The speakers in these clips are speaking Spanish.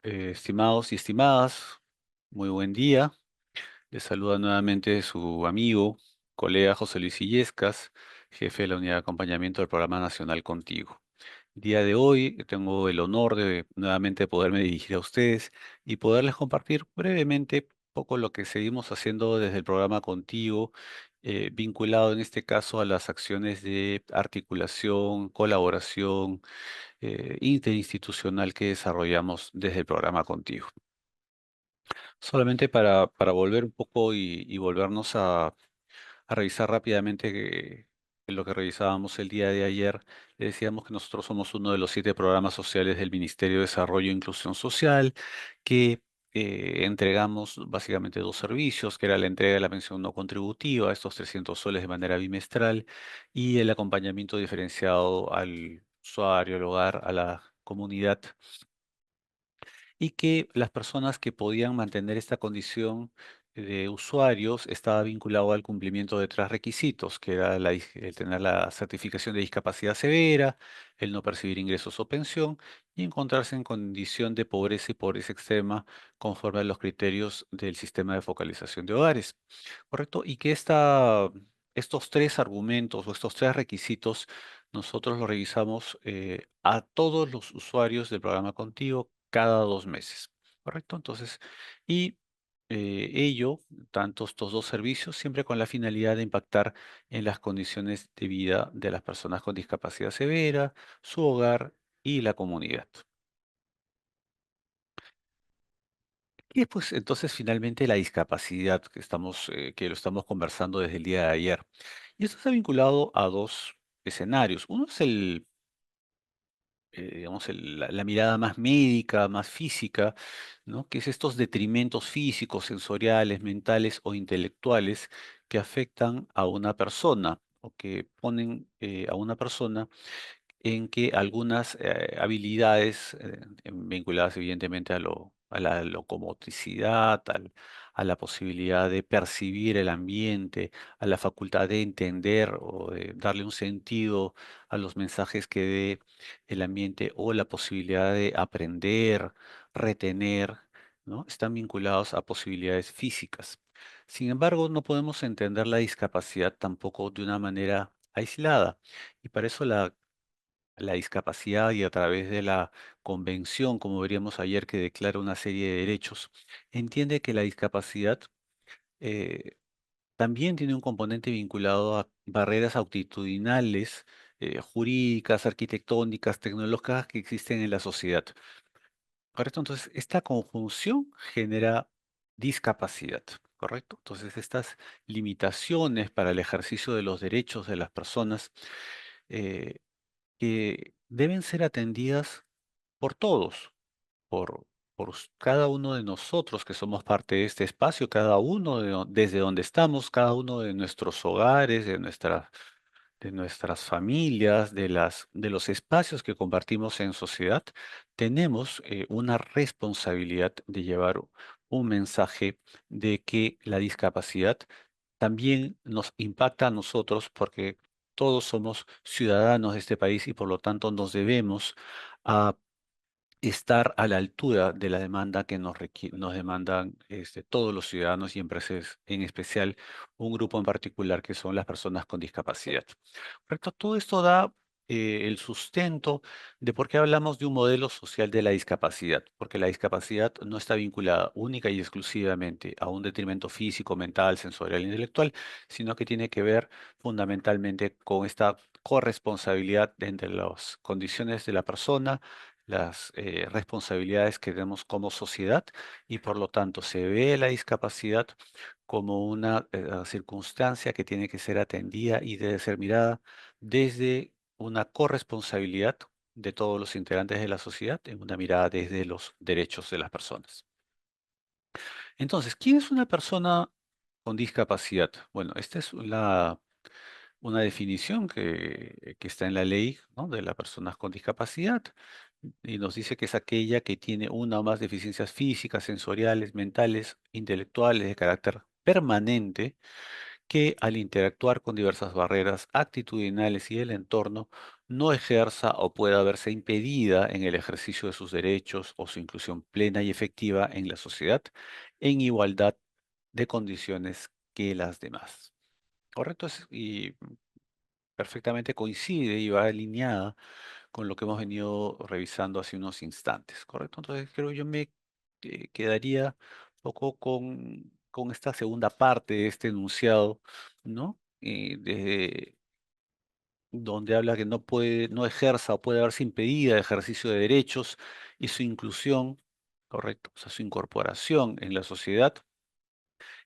Estimados y estimadas, muy buen día. Les saluda nuevamente su amigo, colega José Luis Illescas, jefe de la unidad de acompañamiento del Programa Nacional Contigo. El día de hoy tengo el honor de nuevamente poderme dirigir a ustedes y poderles compartir brevemente un poco lo que seguimos haciendo desde el programa Contigo, vinculado en este caso a las acciones de articulación, colaboración interinstitucional que desarrollamos desde el programa Contigo. Solamente para volver un poco y volvernos a revisar rápidamente lo que revisábamos el día de ayer, le decíamos que nosotros somos uno de los 7 programas sociales del Ministerio de Desarrollo e Inclusión Social, que entregamos básicamente 2 servicios, que era la entrega de la pensión no contributiva, estos 300 soles de manera bimestral, y el acompañamiento diferenciado al usuario, al hogar, a la comunidad, y que las personas que podían mantener esta condición de usuarios estaba vinculado al cumplimiento de 3 requisitos, que era el tener la certificación de discapacidad severa, el no percibir ingresos o pensión y encontrarse en condición de pobreza y pobreza extrema conforme a los criterios del sistema de focalización de hogares. ¿Correcto? Y que estos 3 argumentos o estos 3 requisitos nosotros los revisamos a todos los usuarios del programa Contigo cada 2 meses. ¿Correcto? Entonces, y ello, tanto estos 2 servicios, siempre con la finalidad de impactar en las condiciones de vida de las personas con discapacidad severa, su hogar y la comunidad. Y después, entonces, finalmente la discapacidad que lo estamos conversando desde el día de ayer. Y esto está vinculado a 2 escenarios. Uno es digamos, la mirada más médica, más física, ¿no? Que es estos detrimentos físicos, sensoriales, mentales o intelectuales que afectan a una persona o que ponen a una persona en que algunas habilidades vinculadas evidentemente a la locomotricidad, a la posibilidad de percibir el ambiente, a la facultad de entender o de darle un sentido a los mensajes que dé el ambiente o la posibilidad de aprender, retener, ¿no? Están vinculados a posibilidades físicas. Sin embargo, no podemos entender la discapacidad tampoco de una manera aislada. Y para eso la discapacidad y a través de la convención, como veríamos ayer, que declara una serie de derechos, entiende que la discapacidad eh, también tiene un componente vinculado a barreras actitudinales, jurídicas, arquitectónicas, tecnológicas que existen en la sociedad. ¿Correcto? Entonces, esta conjunción genera discapacidad. ¿Correcto? Entonces, estas limitaciones para el ejercicio de los derechos de las personas eh, que deben ser atendidas por todos, por, cada uno de nosotros que somos parte de este espacio, cada uno desde donde estamos, cada uno de nuestros hogares, de nuestras familias, de los espacios que compartimos en sociedad, tenemos una responsabilidad de llevar un mensaje de que la discapacidad también nos impacta a nosotros porque todos somos ciudadanos de este país y por lo tanto nos debemos a estar a la altura de la demanda que nos demandan todos los ciudadanos y empresas, en especial un grupo en particular que son las personas con discapacidad. Correcto, todo esto da el sustento de por qué hablamos de un modelo social de la discapacidad, porque la discapacidad no está vinculada única y exclusivamente a un detrimento físico, mental, sensorial, intelectual, sino que tiene que ver fundamentalmente con esta corresponsabilidad entre las condiciones de la persona, las responsabilidades que tenemos como sociedad y por lo tanto se ve la discapacidad como una circunstancia que tiene que ser atendida y debe ser mirada desde una corresponsabilidad de todos los integrantes de la sociedad, en una mirada desde los derechos de las personas. Entonces, ¿quién es una persona con discapacidad? Bueno, esta es una definición que está en la ley, ¿no? De las personas con discapacidad y nos dice que es aquella que tiene una o más deficiencias físicas, sensoriales, mentales, intelectuales de carácter permanente que al interactuar con diversas barreras actitudinales y el entorno, no ejerza o pueda verse impedida en el ejercicio de sus derechos o su inclusión plena y efectiva en la sociedad en igualdad de condiciones que las demás. ¿Correcto? Y perfectamente coincide y va alineada con lo que hemos venido revisando hace unos instantes, ¿correcto? Entonces creo yo me quedaría un poco con esta segunda parte de este enunciado, ¿no? Desde donde habla que no puede, no ejerza o puede verse impedida el ejercicio de derechos y su inclusión, ¿correcto? O sea, su incorporación en la sociedad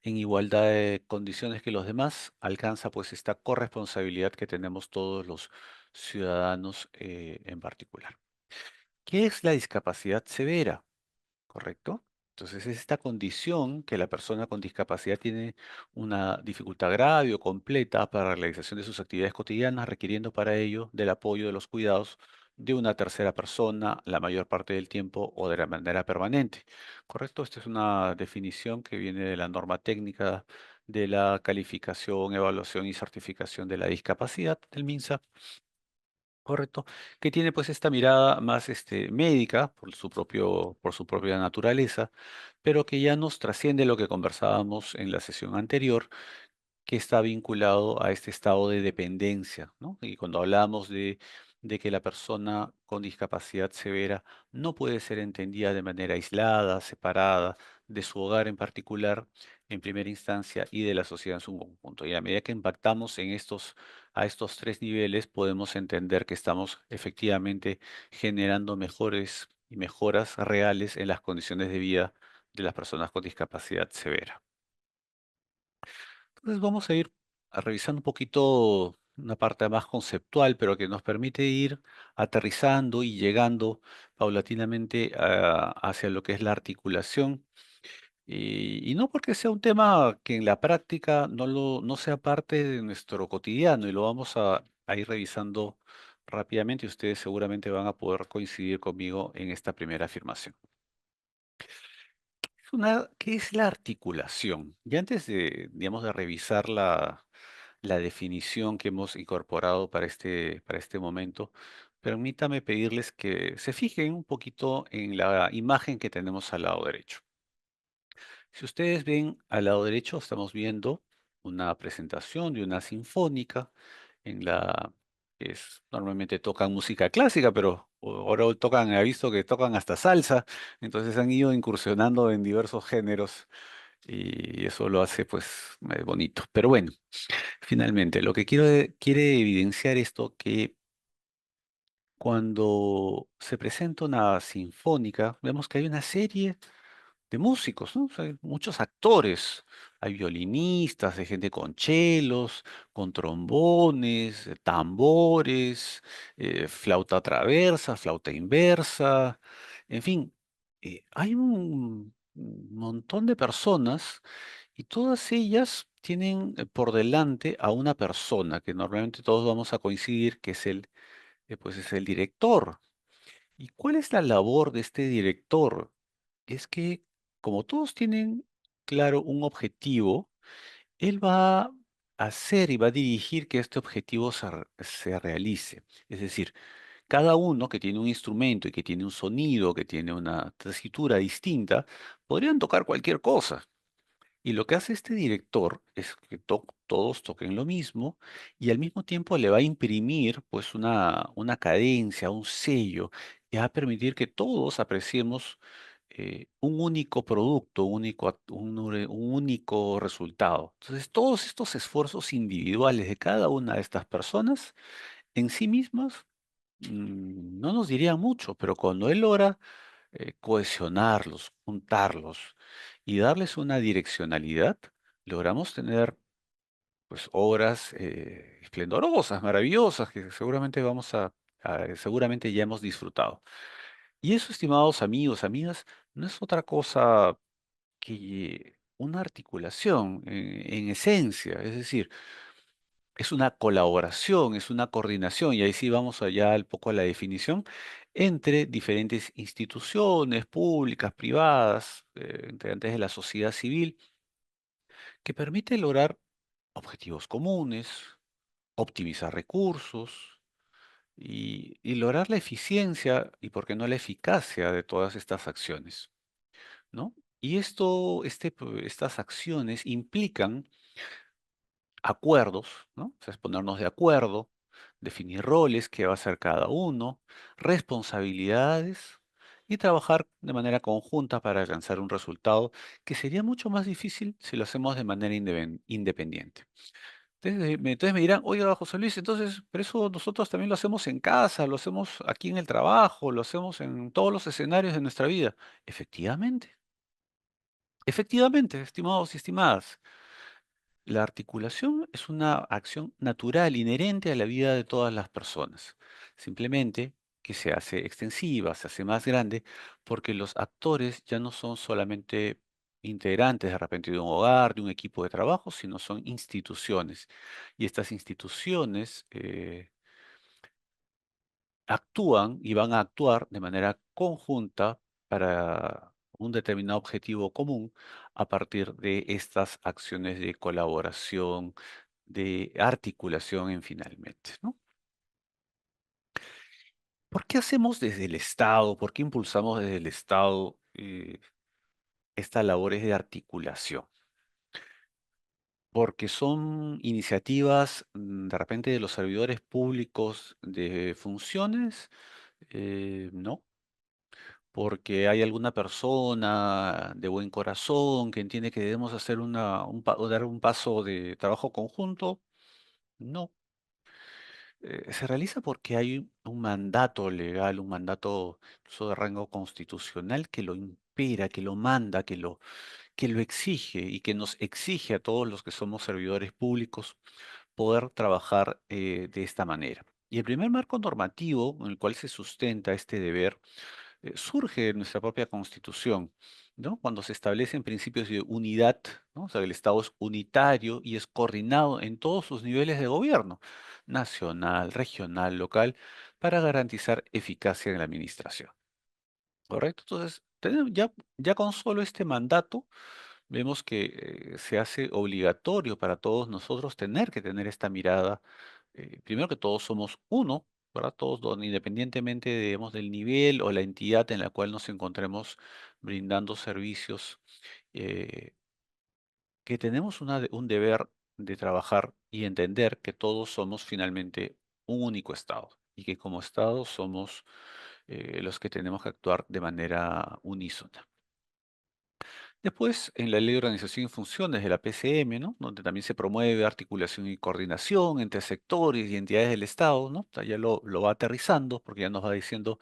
en igualdad de condiciones que los demás, alcanza pues esta corresponsabilidad que tenemos todos los ciudadanos en particular. ¿Qué es la discapacidad severa? ¿Correcto? Entonces es esta condición que la persona con discapacidad tiene una dificultad grave o completa para la realización de sus actividades cotidianas, requiriendo para ello del apoyo de los cuidados de una tercera persona la mayor parte del tiempo o de la manera permanente. ¿Correcto? Esta es una definición que viene de la norma técnica de la calificación, evaluación y certificación de la discapacidad del MINSA. Correcto, que tiene pues esta mirada más médica por su propia naturaleza, pero que ya nos trasciende lo que conversábamos en la sesión anterior, que está vinculado a este estado de dependencia, ¿no? Y cuando hablamos de que la persona con discapacidad severa no puede ser entendida de manera aislada, separada de su hogar en particular, en primera instancia, y de la sociedad en su conjunto. Y a medida que impactamos a estos tres niveles, podemos entender que estamos efectivamente generando mejores y mejoras reales en las condiciones de vida de las personas con discapacidad severa. Entonces vamos a ir revisando un poquito una parte más conceptual, pero que nos permite ir aterrizando y llegando paulatinamente hacia lo que es la articulación. Y no porque sea un tema que en la práctica no sea parte de nuestro cotidiano y lo vamos a ir revisando rápidamente y ustedes seguramente van a poder coincidir conmigo en esta primera afirmación. ¿Qué es la articulación? Y antes de, digamos, de revisar la definición que hemos incorporado para este momento, permítame pedirles que se fijen un poquito en la imagen que tenemos al lado derecho. Si ustedes ven al lado derecho, estamos viendo una presentación de una sinfónica en la que normalmente tocan música clásica, pero ahora tocan, he visto que tocan hasta salsa, entonces han ido incursionando en diversos géneros y eso lo hace pues bonito. Pero bueno, finalmente, lo que quiere evidenciar esto que cuando se presenta una sinfónica, vemos que hay una serie de músicos, ¿no? O sea, hay muchos actores, hay violinistas, hay gente con chelos, con trombones, tambores, flauta traversa, flauta inversa, en fin, hay un montón de personas y todas ellas tienen por delante a una persona que normalmente todos vamos a coincidir que es pues es el director. ¿Y cuál es la labor de este director? Es que como todos tienen claro un objetivo, él va a hacer y va a dirigir que este objetivo se realice. Es decir, cada uno que tiene un instrumento y que tiene un sonido, que tiene una tesitura distinta, podrían tocar cualquier cosa. Y lo que hace este director es que todos toquen lo mismo y al mismo tiempo le va a imprimir pues una cadencia, un sello, que va a permitir que todos apreciemos un único producto, un único resultado. Entonces, todos estos esfuerzos individuales de cada una de estas personas en sí mismas no nos dirían mucho, pero cuando él logra cohesionarlos, juntarlos y darles una direccionalidad, logramos tener pues obras esplendorosas, maravillosas, que seguramente seguramente ya hemos disfrutado. Y eso, estimados amigos, amigas, no es otra cosa que una articulación en esencia, es decir, es una colaboración, es una coordinación, y ahí sí vamos allá un poco a la definición, entre diferentes instituciones públicas, privadas, integrantes de la sociedad civil, que permite lograr objetivos comunes, optimizar recursos y lograr la eficiencia y, por qué no, la eficacia de todas estas acciones, ¿no? Y estas acciones implican acuerdos, ¿no? O sea, es ponernos de acuerdo, definir roles, qué va a hacer cada uno, responsabilidades y trabajar de manera conjunta para alcanzar un resultado que sería mucho más difícil si lo hacemos de manera independiente. Entonces me dirán, oiga, José Luis, entonces, pero eso nosotros también lo hacemos en casa, lo hacemos aquí en el trabajo, lo hacemos en todos los escenarios de nuestra vida. Efectivamente, efectivamente, estimados y estimadas. La articulación es una acción natural, inherente a la vida de todas las personas. Simplemente que se hace extensiva, se hace más grande, porque los actores ya no son solamente integrantes de repente de un hogar, de un equipo de trabajo, sino son instituciones. Y estas instituciones actúan y van a actuar de manera conjunta para un determinado objetivo común a partir de estas acciones de colaboración, de articulación finalmente, ¿no? ¿Por qué hacemos desde el Estado, por qué impulsamos desde el Estado estas labores de articulación? Porque son iniciativas de repente de los servidores públicos de funciones, no, porque hay alguna persona de buen corazón que entiende que debemos hacer o dar un paso de trabajo conjunto. No, se realiza porque hay un mandato legal, un mandato incluso de rango constitucional que lo impera, que lo manda, que lo exige y que nos exige a todos los que somos servidores públicos poder trabajar de esta manera. Y el primer marco normativo en el cual se sustenta este deber surge de nuestra propia Constitución, ¿no? Cuando se establecen principios de unidad, ¿no? O sea, el Estado es unitario y es coordinado en todos sus niveles de gobierno, nacional, regional, local, para garantizar eficacia en la administración. ¿Correcto? Entonces, ya con solo este mandato, vemos que se hace obligatorio para todos nosotros tener que tener esta mirada, primero que todos somos uno, ¿verdad? Todos, independientemente, digamos, del nivel o la entidad en la cual nos encontremos brindando servicios, eh, que tenemos un deber de trabajar y entender que todos somos finalmente un único Estado y que como Estado somos los que tenemos que actuar de manera unísona. Después, en la Ley de Organización y Funciones de la PCM, ¿no? Donde también se promueve articulación y coordinación entre sectores y entidades del Estado, ¿no? O sea, ya lo va aterrizando porque ya nos va diciendo,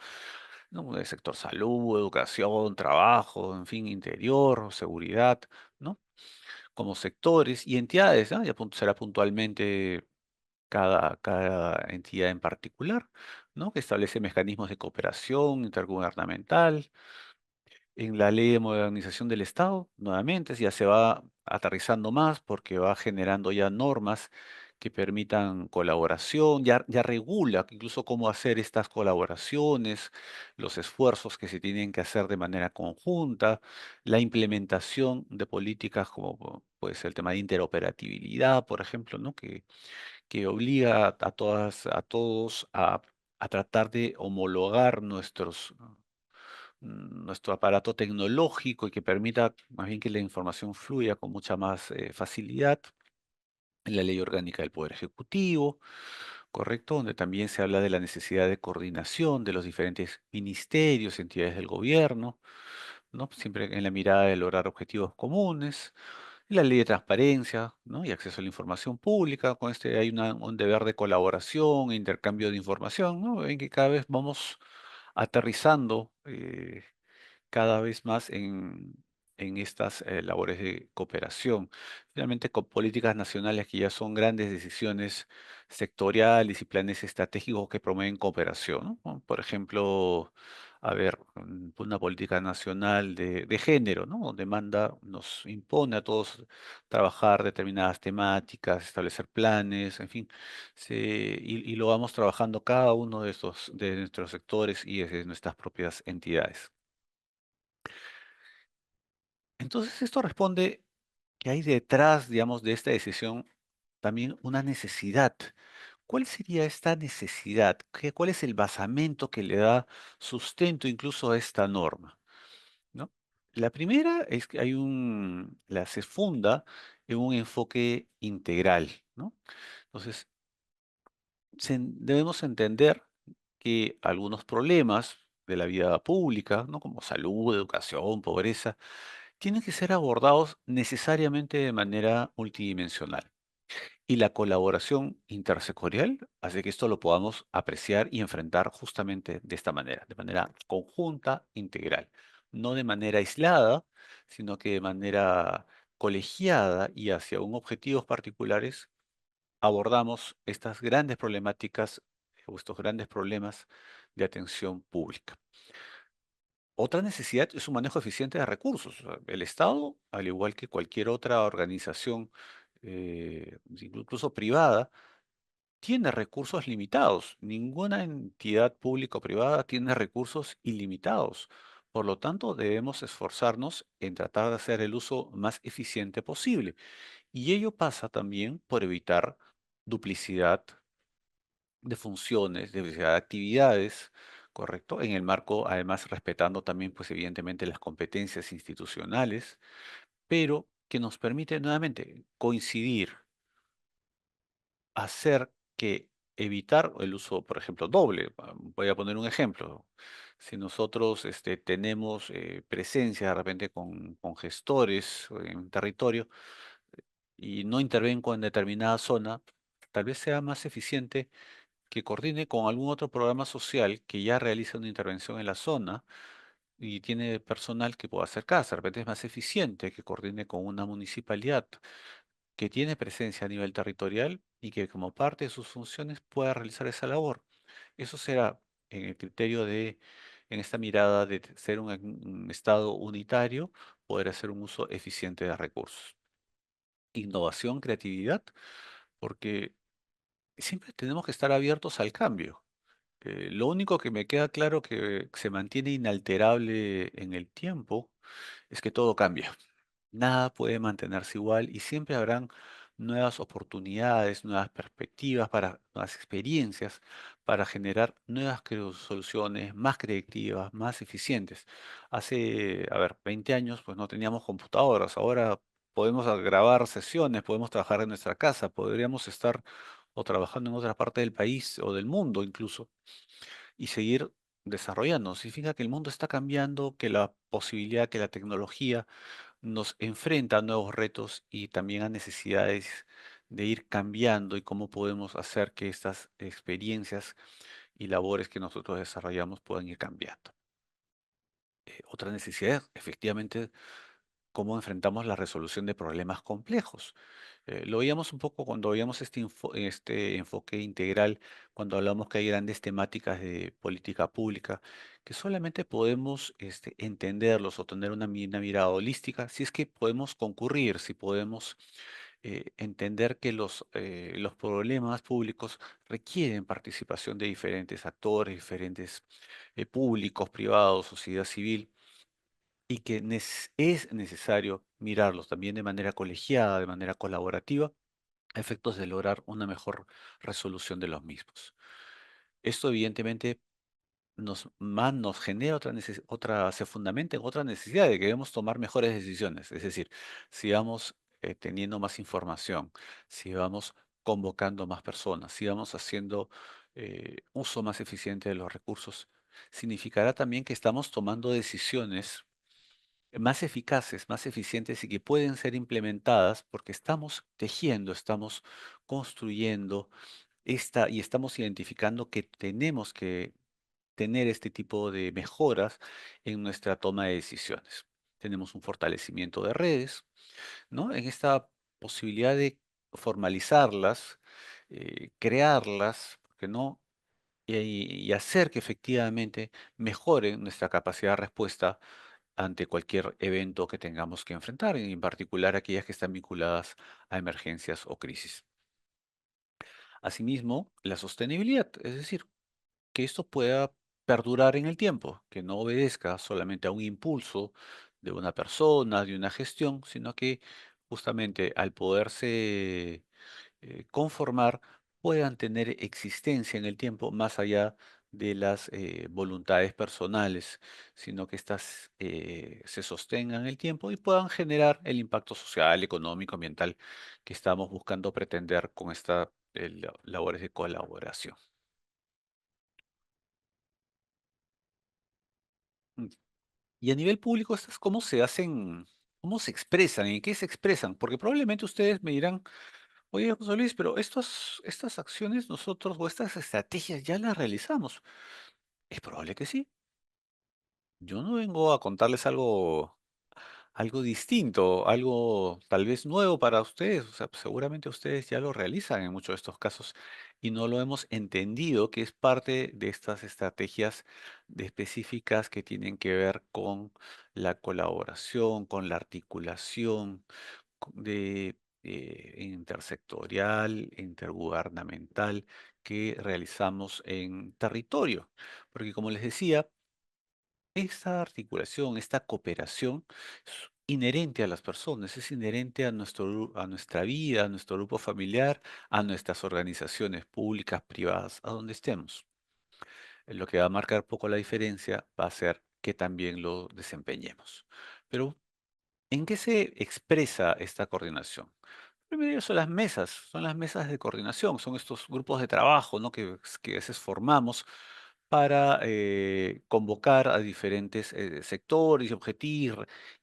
¿no? El sector salud, educación, trabajo, en fin, interior, seguridad, ¿no? Como sectores y entidades, ¿no? Ya será puntualmente cada entidad en particular, ¿no? Que establece mecanismos de cooperación intergubernamental. En la ley de modernización del Estado, nuevamente, ya se va aterrizando más porque va generando ya normas que permitan colaboración, ya regula incluso cómo hacer estas colaboraciones, los esfuerzos que se tienen que hacer de manera conjunta, la implementación de políticas como puede ser el tema de interoperabilidad, por ejemplo, ¿no? Que obliga a todos a tratar de homologar nuestro aparato tecnológico y que permita más bien que la información fluya con mucha más facilidad. La ley orgánica del Poder Ejecutivo, correcto, donde también se habla de la necesidad de coordinación de los diferentes ministerios, entidades del gobierno, ¿no? Siempre en la mirada de lograr objetivos comunes. La ley de transparencia, ¿no? Y acceso a la información pública. Con este hay un deber de colaboración e intercambio de información, ¿no? En que cada vez vamos aterrizando cada vez más en estas labores de cooperación. Finalmente, con políticas nacionales que ya son grandes decisiones sectoriales y planes estratégicos que promueven cooperación, ¿no? Por ejemplo, a ver, una política nacional de género, ¿no? Donde nos impone a todos trabajar determinadas temáticas, establecer planes, en fin, y lo vamos trabajando cada uno de nuestros sectores y desde nuestras propias entidades. Entonces, esto responde que hay detrás, digamos, de esta decisión. también una necesidad. ¿Cuál sería esta necesidad? ¿Cuál es el basamento que le da sustento incluso a esta norma? ¿No? La primera es que se funda en un enfoque integral, ¿no? Entonces, debemos entender que algunos problemas de la vida pública, ¿no? Como salud, educación, pobreza, tienen que ser abordados necesariamente de manera multidimensional. Y la colaboración intersectorial hace que esto lo podamos apreciar y enfrentar justamente de manera conjunta, integral. No de manera aislada, sino que de manera colegiada y hacia un objetivos particulares abordamos estas grandes problemáticas o estos grandes problemas de atención pública. Otra necesidad es un manejo eficiente de recursos. O sea, el Estado, al igual que cualquier otra organización, incluso privada, tiene recursos limitados. Ninguna entidad pública o privada tiene recursos ilimitados. Por lo tanto, debemos esforzarnos en tratar de hacer el uso más eficiente posible. Y ello pasa también por evitar duplicidad de funciones, de actividades, ¿correcto? En el marco, además, respetando también, pues evidentemente, las competencias institucionales, pero que nos permite nuevamente coincidir, hacer que evitar el uso, por ejemplo, doble. Voy a poner un ejemplo. Si nosotros tenemos presencia de repente con gestores en territorio y no intervengo en determinada zona, tal vez sea más eficiente que coordine con algún otro programa social que ya realiza una intervención en la zona y tiene personal que pueda acercarse. De repente es más eficiente que coordine con una municipalidad que tiene presencia a nivel territorial y que como parte de sus funciones pueda realizar esa labor. Eso será en el criterio en esta mirada de ser un Estado unitario, poder hacer un uso eficiente de recursos. Innovación, creatividad, porque siempre tenemos que estar abiertos al cambio. Lo único que me queda claro que se mantiene inalterable en el tiempo es que todo cambia. Nada puede mantenerse igual y siempre habrán nuevas oportunidades, nuevas perspectivas, nuevas experiencias para generar nuevas soluciones más creativas, más eficientes. Hace, a ver, 20 años pues no teníamos computadoras, ahora podemos grabar sesiones, podemos trabajar en nuestra casa, podríamos estar o trabajando en otra parte del país o del mundo incluso y seguir desarrollando. Significa que el mundo está cambiando, que la posibilidad, que la tecnología nos enfrenta a nuevos retos y también a necesidades de ir cambiando y cómo podemos hacer que estas experiencias y labores que nosotros desarrollamos puedan ir cambiando. Otra necesidad, efectivamente, cómo enfrentamos la resolución de problemas complejos. Lo veíamos un poco cuando veíamos este enfoque integral, cuando hablamos que hay grandes temáticas de política pública, que solamente podemos entenderlos o tener una mirada holística si es que podemos concurrir, si podemos entender que los problemas públicos requieren participación de diferentes actores, diferentes públicos, privados, sociedad civil y que es necesario mirarlos también de manera colegiada, de manera colaborativa, a efectos de lograr una mejor resolución de los mismos. Esto evidentemente nos genera se fundamenta en otra necesidad de que debemos tomar mejores decisiones, es decir, si vamos teniendo más información, si vamos convocando más personas, si vamos haciendo uso más eficiente de los recursos, significará también que estamos tomando decisiones más eficaces, más eficientes y que pueden ser implementadas porque estamos tejiendo, estamos construyendo y estamos identificando que tenemos que tener este tipo de mejoras en nuestra toma de decisiones. Tenemos un fortalecimiento de redes, ¿no? En esta posibilidad de formalizarlas, crearlas, ¿por qué no? Y hacer que efectivamente mejoren nuestra capacidad de respuesta ante cualquier evento que tengamos que enfrentar, y en particular aquellas que están vinculadas a emergencias o crisis. Asimismo, la sostenibilidad, es decir, que esto pueda perdurar en el tiempo, que no obedezca solamente a un impulso de una persona, de una gestión, sino que justamente al poderse conformar puedan tener existencia en el tiempo más allá de las voluntades personales, sino que éstas se sostengan en el tiempo y puedan generar el impacto social, económico, ambiental que estamos buscando pretender con esta labores de colaboración. Mm. Y a nivel público, ¿estas cómo se hacen, cómo se expresan, en qué se expresan? Porque probablemente ustedes me dirán, oye, José Luis, pero estas acciones nosotros o estas estrategias ya las realizamos. Es probable que sí. Yo no vengo a contarles algo distinto, algo tal vez nuevo para ustedes. O sea, pues, seguramente ustedes ya lo realizan en muchos de estos casos y no lo hemos entendido, que es parte de estas estrategias específicas que tienen que ver con la colaboración, con la articulación de intersectorial, intergubernamental que realizamos en territorio. Porque como les decía, esta articulación, esta cooperación es inherente a las personas, es inherente a a nuestra vida, a nuestro grupo familiar, a nuestras organizaciones públicas, privadas, a donde estemos. Lo que va a marcar poco la diferencia va a ser que también lo desempeñemos. Pero ¿en qué se expresa esta coordinación? Primero son las mesas de coordinación, son estos grupos de trabajo, ¿no? Que a veces formamos para convocar a diferentes sectores y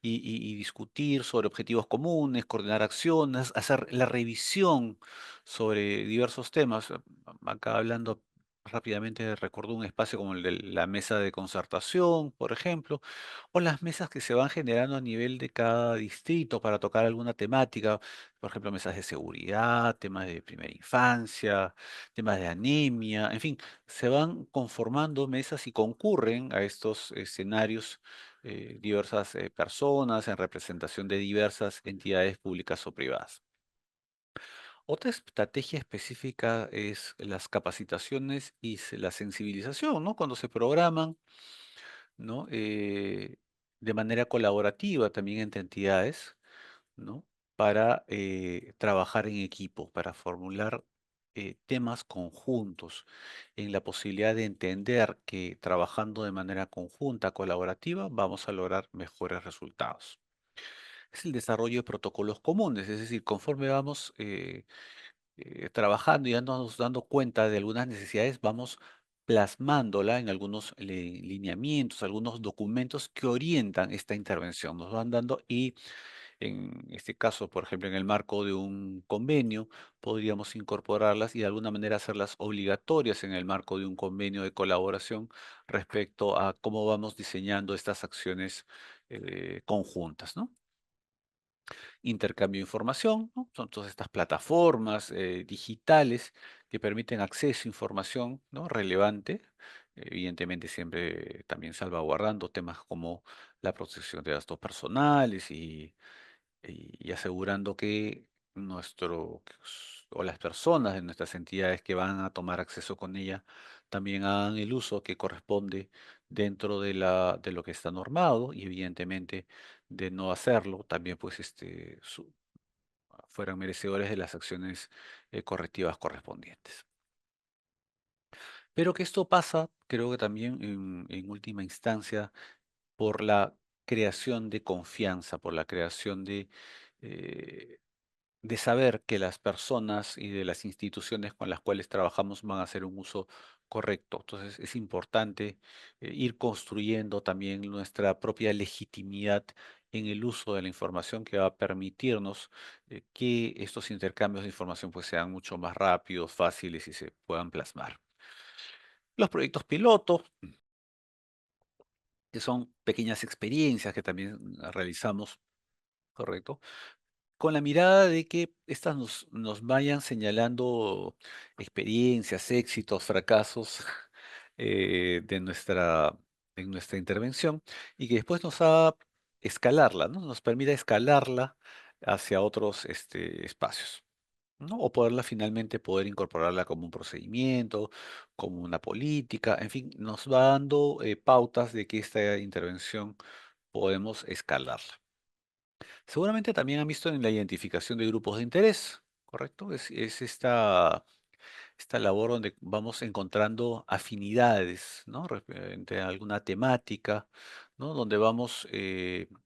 y discutir sobre objetivos comunes, coordinar acciones, hacer la revisión sobre diversos temas. Acá hablando rápidamente, recuerdo un espacio como el de la mesa de concertación, por ejemplo, o las mesas que se van generando a nivel de cada distrito para tocar alguna temática, por ejemplo, mesas de seguridad, temas de primera infancia, temas de anemia, en fin, se van conformando mesas y concurren a estos escenarios diversas personas en representación de diversas entidades públicas o privadas. Otra estrategia específica es las capacitaciones y la sensibilización, ¿no? Cuando se programan, ¿no? De manera colaborativa también entre entidades, ¿no? Para trabajar en equipo, para formular temas conjuntos, en la posibilidad de entender que trabajando de manera conjunta, colaborativa, vamos a lograr mejores resultados. Es el desarrollo de protocolos comunes, es decir, conforme vamos trabajando y dando cuenta de algunas necesidades, vamos plasmándola en algunos lineamientos, algunos documentos que orientan esta intervención. Nos van dando y en este caso, por ejemplo, en el marco de un convenio, podríamos incorporarlas y de alguna manera hacerlas obligatorias en el marco de un convenio de colaboración respecto a cómo vamos diseñando estas acciones conjuntas, ¿no? Intercambio de información, ¿no? Son todas estas plataformas digitales que permiten acceso a información, ¿no? Relevante, evidentemente siempre también salvaguardando temas como la protección de datos personales y asegurando que o las personas de nuestras entidades que van a tomar acceso con ella también hagan el uso que corresponde dentro de de lo que está normado y evidentemente de no hacerlo, también pues fueran merecedores de las acciones correctivas correspondientes. Pero que esto pasa, creo que también en última instancia, por la creación de confianza, por la creación eh, de saber que las personas y de las instituciones con las cuales trabajamos van a hacer un uso correcto. Entonces es importante ir construyendo también nuestra propia legitimidad en el uso de la información que va a permitirnos que estos intercambios de información pues sean mucho más rápidos, fáciles y se puedan plasmar. Los proyectos piloto, que son pequeñas experiencias que también realizamos, correcto, con la mirada de que estas nos vayan señalando experiencias, éxitos, fracasos de en nuestra intervención y que después nos haga escalarla, ¿no? Nos permita escalarla hacia otros espacios, ¿no? O poderla finalmente poder incorporarla como un procedimiento, como una política, en fin, nos va dando pautas de que esta intervención podemos escalarla. Seguramente también han visto en la identificación de grupos de interés, ¿correcto? Es esta labor donde vamos encontrando afinidades, ¿no? Referente a alguna temática, ¿no? Donde vamos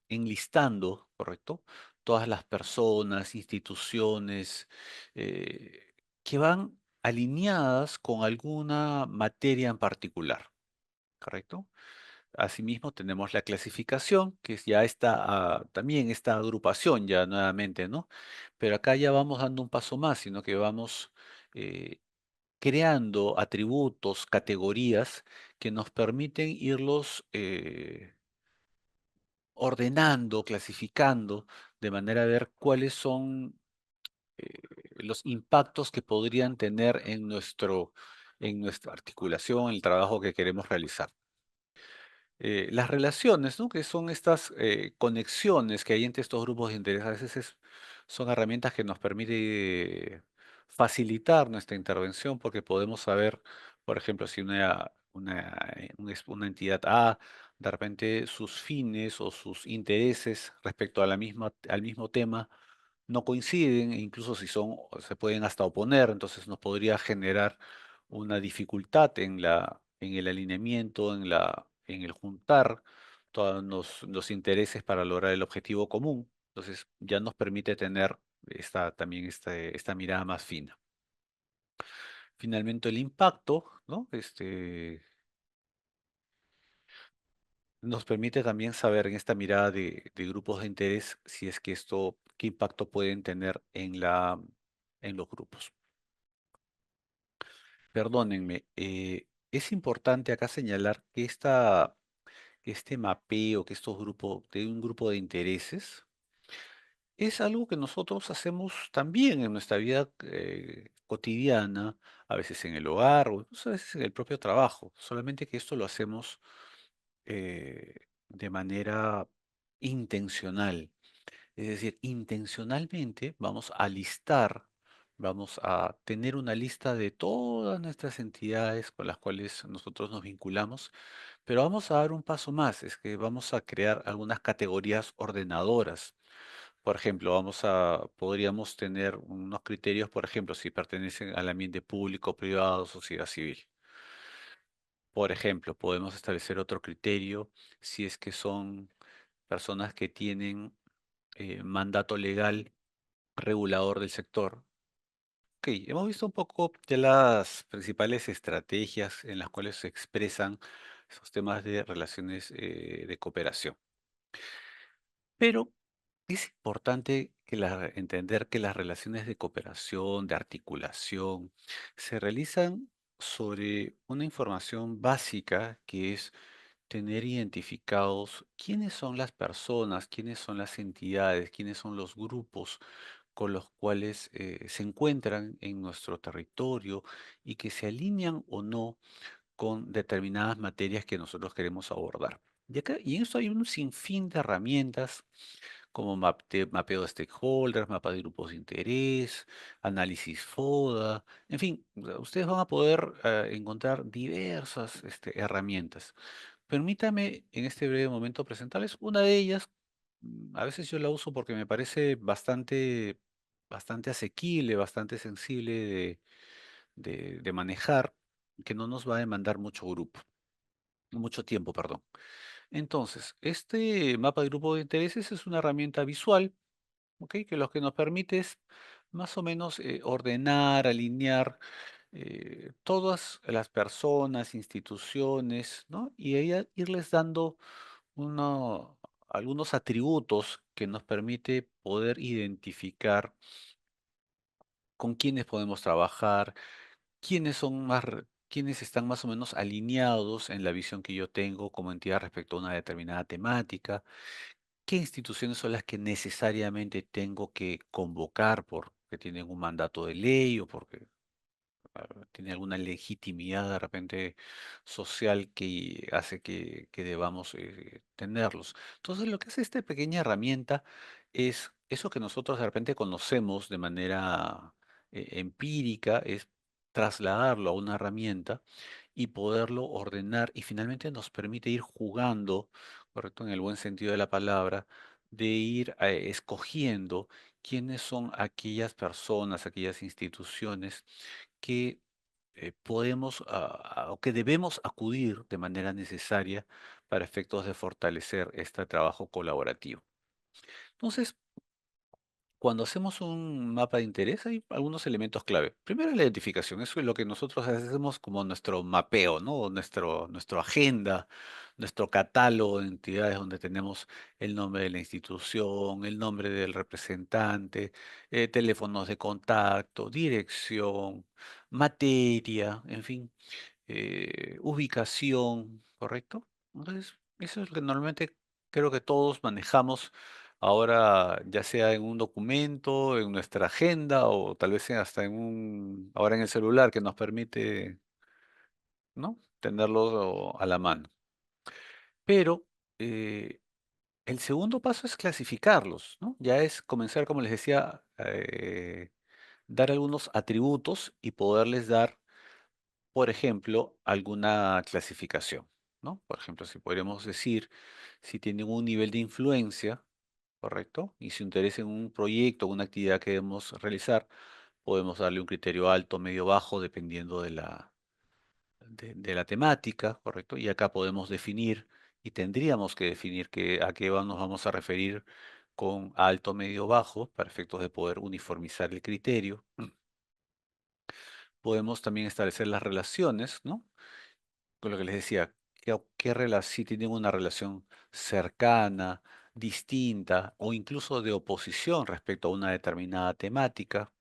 enlistando, ¿correcto? Todas las personas, instituciones que van alineadas con alguna materia en particular, ¿correcto? Asimismo, tenemos la clasificación, que es ya está también esta agrupación ya nuevamente, ¿no? Pero acá ya vamos dando un paso más, sino que vamos eh, creando atributos, categorías que nos permiten irlos ordenando, clasificando, de manera a ver cuáles son eh, los impactos que podrían tener en nuestra articulación, en el trabajo que queremos realizar. Las relaciones, ¿no? Que son estas conexiones que hay entre estos grupos de interés, a veces son herramientas que nos permite facilitar nuestra intervención porque podemos saber, por ejemplo, si una entidad A, de repente sus fines o sus intereses respecto a al mismo tema no coinciden, e incluso si son, se pueden hasta oponer, entonces nos podría generar una dificultad en el alineamiento, en el juntar todos los intereses para lograr el objetivo común. Entonces ya nos permite tener también esta mirada más fina. Finalmente el impacto, ¿no? Nos permite también saber en esta mirada de grupos de interés si es que qué impacto pueden tener en los grupos. Perdónenme, es importante acá señalar que este mapeo, que estos grupos, de un grupo de intereses, es algo que nosotros hacemos también en nuestra vida cotidiana, a veces en el hogar o incluso a veces en el propio trabajo, solamente que esto lo hacemos de manera intencional. Es decir, intencionalmente vamos a listar, vamos a tener una lista de todas nuestras entidades con las cuales nosotros nos vinculamos, pero vamos a dar un paso más, es que vamos a crear algunas categorías ordenadoras. Por ejemplo, podríamos tener unos criterios, por ejemplo, si pertenecen al ambiente público, privado, sociedad civil. Por ejemplo, podemos establecer otro criterio si es que son personas que tienen mandato legal regulador del sector. Ok, hemos visto un poco de las principales estrategias en las cuales se expresan esos temas de relaciones de cooperación. Pero es importante entender que las relaciones de cooperación, de articulación, se realizan sobre una información básica que es tener identificados quiénes son las personas, quiénes son las entidades, quiénes son los grupos con los cuales se encuentran en nuestro territorio y que se alinean o no con determinadas materias que nosotros queremos abordar. Y en eso hay un sinfín de herramientas como mapeo de stakeholders, mapa de grupos de interés, análisis FODA, en fin, ustedes van a poder encontrar diversas herramientas. Permítame en este breve momento presentarles una de ellas. A veces yo la uso porque me parece bastante asequible, bastante sensible de manejar, que no nos va a demandar mucho tiempo, perdón. Entonces, este mapa de grupo de intereses es una herramienta visual, ¿ok? Que lo que nos permite es más o menos ordenar, alinear todas las personas, instituciones, ¿no? Y irles dando algunos atributos que nos permite poder identificar con quiénes podemos trabajar, quiénes están más o menos alineados en la visión que yo tengo como entidad respecto a una determinada temática, qué instituciones son las que necesariamente tengo que convocar porque tienen un mandato de ley o porque tiene alguna legitimidad de repente social que hace que debamos tenerlos. Entonces, lo que hace esta pequeña herramienta es eso que nosotros de repente conocemos de manera empírica, es trasladarlo a una herramienta y poderlo ordenar y finalmente nos permite ir jugando, correcto, en el buen sentido de la palabra, de ir escogiendo quiénes son aquellas personas, aquellas instituciones que podemos o que debemos acudir de manera necesaria para efectos de fortalecer este trabajo colaborativo. Entonces, cuando hacemos un mapa de interés hay algunos elementos clave. Primero, la identificación. Eso es lo que nosotros hacemos como nuestro mapeo, ¿no? O nuestro agenda, nuestro catálogo de entidades donde tenemos el nombre de la institución, el nombre del representante, teléfonos de contacto, dirección, materia, en fin, ubicación, ¿correcto? Entonces, eso es lo que normalmente creo que todos manejamos ahora, ya sea en un documento, en nuestra agenda o tal vez hasta ahora en el celular que nos permite, ¿no? Tenerlo a la mano. Pero eh, el segundo paso es clasificarlos, ¿no? Ya es comenzar, como les decía, dar algunos atributos y poderles dar, por ejemplo, alguna clasificación, ¿no? Por ejemplo, si podríamos decir si tienen un nivel de influencia, ¿correcto? Y su interés en un proyecto, una actividad que debemos realizar, podemos darle un criterio alto, medio, bajo, dependiendo de la temática, ¿correcto? Y acá podemos definir, y tendríamos que definir a qué nos vamos a referir con alto, medio, bajo, para efectos de poder uniformizar el criterio. Podemos también establecer las relaciones, ¿no? Con lo que les decía, si tienen una relación cercana, distinta o incluso de oposición respecto a una determinada temática.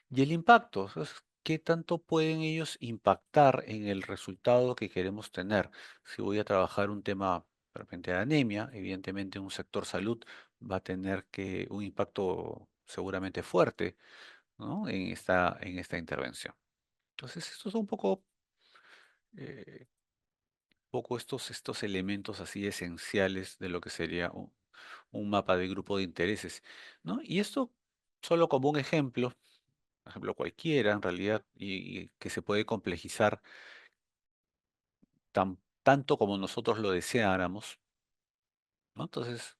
Y el impacto, ¿sabes? ¿Qué tanto pueden ellos impactar en el resultado que queremos tener? Si voy a trabajar un tema de repente de anemia, evidentemente un sector salud va a tener un impacto seguramente fuerte, ¿no? En esta intervención. Entonces, estos son eh, un poco estos elementos así esenciales de lo que sería un mapa de grupo de intereses, ¿no? Y esto solo como un ejemplo cualquiera en realidad, y que se puede complejizar tanto como nosotros lo deseáramos, ¿no? Entonces,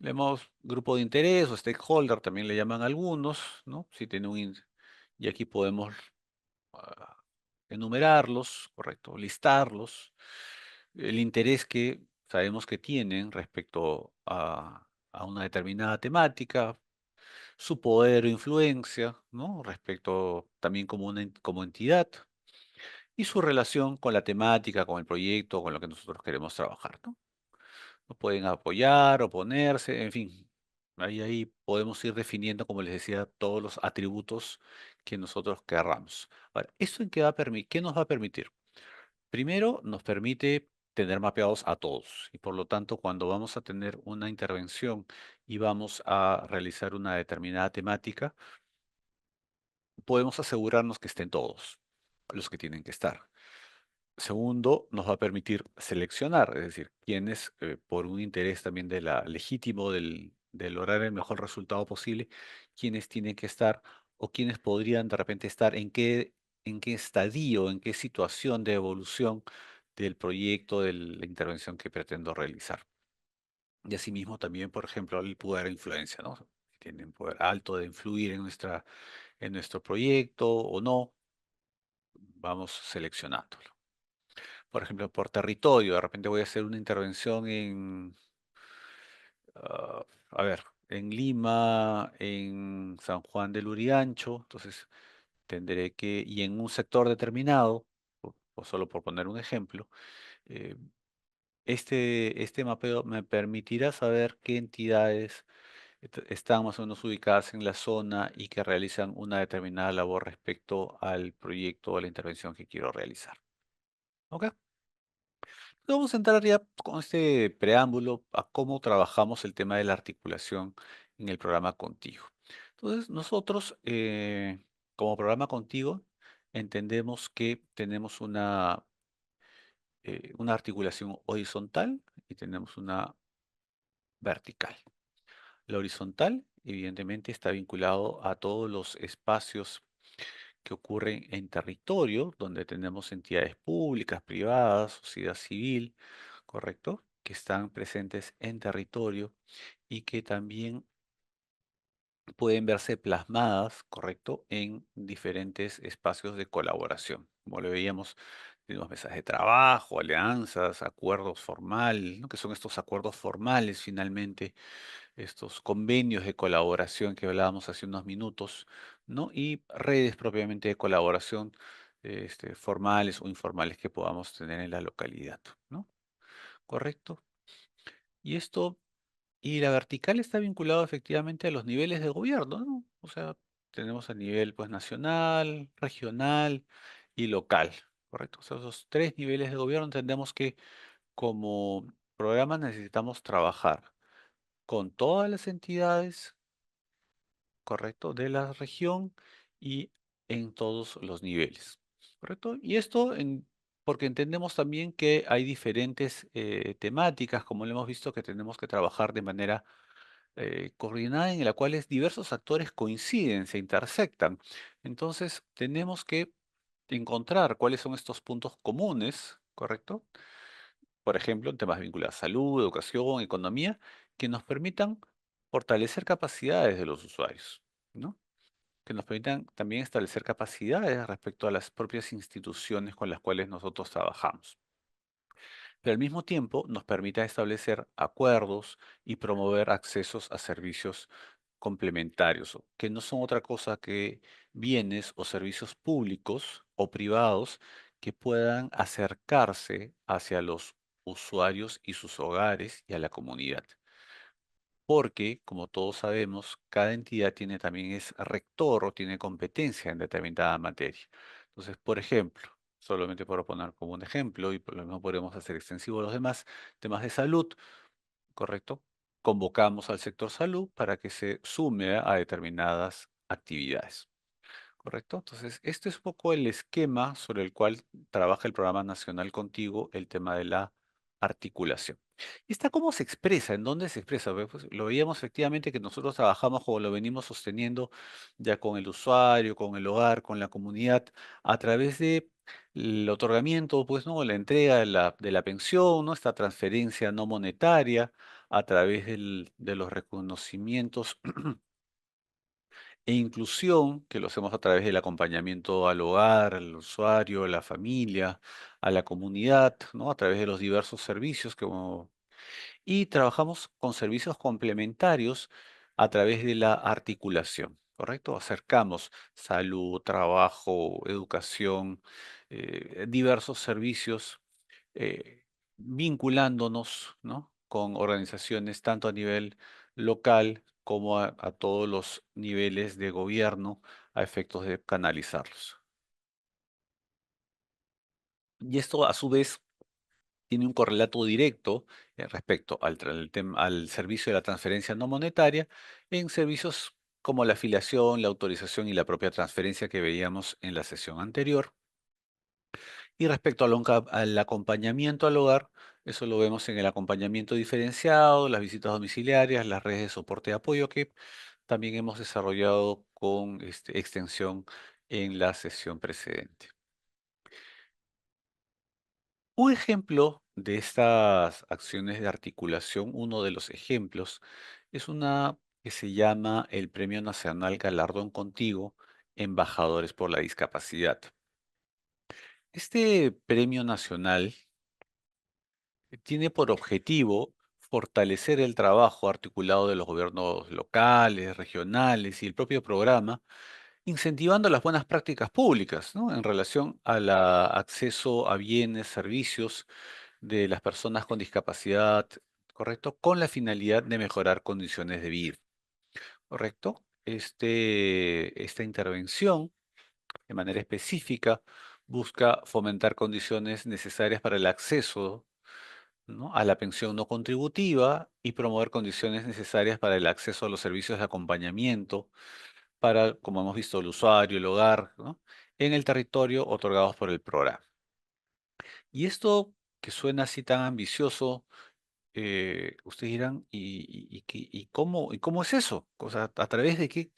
leemos grupo de interés o stakeholder, también le llaman algunos, ¿no? Y aquí podemos ah, enumerarlos, correcto, listarlos, el interés que sabemos que tienen respecto a una determinada temática, su poder o influencia, ¿no? Respecto también como entidad, y su relación con la temática, con el proyecto, con lo que nosotros queremos trabajar, ¿no? Nos pueden apoyar, oponerse, en fin. Ahí podemos ir definiendo, como les decía, todos los atributos que nosotros querramos. Ahora, ¿esto qué nos va a permitir? Primero, nos permite tener mapeados a todos y por lo tanto, cuando vamos a tener una intervención y vamos a realizar una determinada temática, podemos asegurarnos que estén todos los que tienen que estar. Segundo, nos va a permitir seleccionar, es decir, quienes, por un interés también legítimo de lograr el mejor resultado posible, quienes tienen que estar o quienes podrían de repente estar en qué estadio, en qué situación de evolución del proyecto, de la intervención que pretendo realizar. Y asimismo también, por ejemplo, el poder e influencia, ¿no? Si tienen poder alto de influir en nuestro proyecto o no, vamos seleccionándolo. Por ejemplo, por territorio, de repente voy a hacer una intervención a ver, en Lima, en San Juan del Urigancho, entonces y en un sector determinado, o solo por poner un ejemplo, eh, este mapeo me permitirá saber qué entidades están más o menos ubicadas en la zona y que realizan una determinada labor respecto al proyecto o a la intervención que quiero realizar. ¿Ok? Vamos a entrar ya con este preámbulo a cómo trabajamos el tema de la articulación en el programa Contigo. Entonces, nosotros, como programa Contigo, entendemos que tenemos una articulación horizontal y tenemos una vertical. La horizontal, evidentemente, está vinculado a todos los espacios que ocurren en territorio, donde tenemos entidades públicas, privadas, sociedad civil, ¿correcto? Que están presentes en territorio y que también pueden verse plasmadas, ¿correcto?, en diferentes espacios de colaboración. Como lo veíamos, tenemos mesas de trabajo, alianzas, acuerdos formales, ¿no?, que son estos acuerdos formales finalmente, estos convenios de colaboración que hablábamos hace unos minutos, ¿no? Y redes propiamente de colaboración, formales o informales que podamos tener en la localidad, ¿no? ¿Correcto? Y esto y la vertical está vinculado efectivamente a los niveles de gobierno, ¿no? O sea, tenemos a nivel pues nacional, regional y local, ¿correcto? O sea, esos tres niveles de gobierno entendemos que como programa necesitamos trabajar con todas las entidades, ¿correcto?, de la región y en todos los niveles, ¿correcto? Y esto porque entendemos también que hay diferentes temáticas, como lo hemos visto, que tenemos que trabajar de manera coordinada en la cual diversos actores coinciden, se intersectan. Entonces, tenemos que encontrar cuáles son estos puntos comunes, ¿correcto? Por ejemplo, en temas vinculados a salud, educación, economía, que nos permitan fortalecer capacidades de los usuarios, ¿no? Que nos permitan también establecer capacidades respecto a las propias instituciones con las cuales nosotros trabajamos, pero al mismo tiempo nos permita establecer acuerdos y promover accesos a servicios complementarios, que no son otra cosa que bienes o servicios públicos o privados que puedan acercarse hacia los usuarios y sus hogares y a la comunidad. Porque, como todos sabemos, cada entidad tiene también es rector o tiene competencia en determinada materia. Entonces, por ejemplo, solamente por poner como un ejemplo, y por lo mismo podemos hacer extensivo a los demás, temas de salud, ¿correcto? Convocamos al sector salud para que se sume a determinadas actividades. ¿Correcto? Entonces, este es un poco el esquema sobre el cual trabaja el Programa Nacional Contigo, el tema de la articulación. ¿Y esta cómo se expresa? ¿En dónde se expresa? Pues, lo veíamos efectivamente que nosotros trabajamos como lo venimos sosteniendo ya con el usuario, con el hogar, con la comunidad, a través de el otorgamiento, pues, ¿no? La entrega de la pensión, ¿no? Esta transferencia no monetaria, a través de los reconocimientos e inclusión, que lo hacemos a través del acompañamiento al hogar, al usuario, a la familia, a la comunidad, ¿no? A través de los diversos servicios y trabajamos con servicios complementarios a través de la articulación, ¿correcto? Acercamos salud, trabajo, educación, diversos servicios, vinculándonos, ¿no?, con organizaciones tanto a nivel local como a todos los niveles de gobierno a efectos de canalizarlos. Y esto, a su vez, tiene un correlato directo respecto al servicio de la transferencia no monetaria en servicios como la afiliación, la autorización y la propia transferencia que veíamos en la sesión anterior. Y respecto al acompañamiento al hogar, eso lo vemos en el acompañamiento diferenciado, las visitas domiciliarias, las redes de soporte y apoyo que también hemos desarrollado con extensión en la sesión precedente. Un ejemplo de estas acciones de articulación, uno de los ejemplos, es una que se llama el Premio Nacional Galardón Contigo, Embajadores por la Discapacidad. Este premio nacional tiene por objetivo fortalecer el trabajo articulado de los gobiernos locales, regionales y el propio programa, incentivando las buenas prácticas públicas, ¿no?, en relación al acceso a bienes, servicios de las personas con discapacidad, ¿correcto? Con la finalidad de mejorar condiciones de vida, ¿correcto? Esta intervención, de manera específica, busca fomentar condiciones necesarias para el acceso, ¿no?, a la pensión no contributiva y promover condiciones necesarias para el acceso a los servicios de acompañamiento para, como hemos visto, el usuario, el hogar, ¿no?, en el territorio otorgados por el programa. Y esto que suena así tan ambicioso, ustedes dirán, y cómo es eso? O sea, ¿a través de qué,